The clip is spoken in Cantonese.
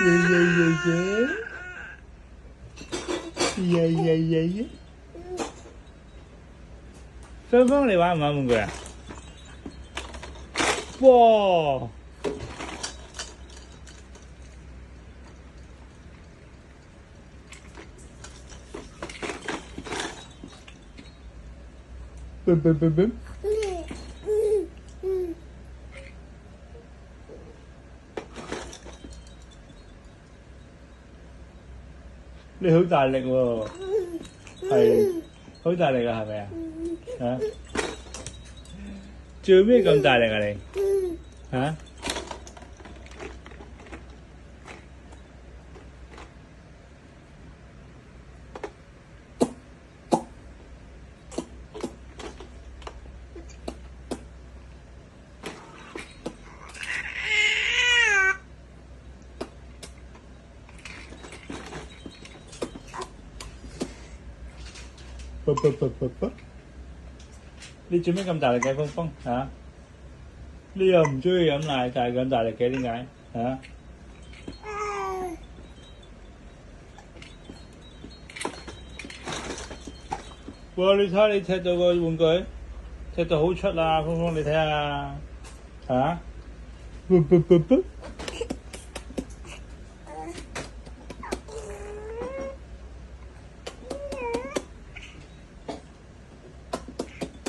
耶！芬芬，你玩唔玩玩具啊？哇！啵！你好大力喎，係好大力啊，係咪啊？嚇！做咩咁大力啊你？嚇！啵！你做咩咁大力嘅，峰峰嚇？你又唔中意飲奶，但係咁大力嘅點解嚇？哇！你睇下你踢到個玩具，踢到好出啊！峰峰你睇下嚇。啵！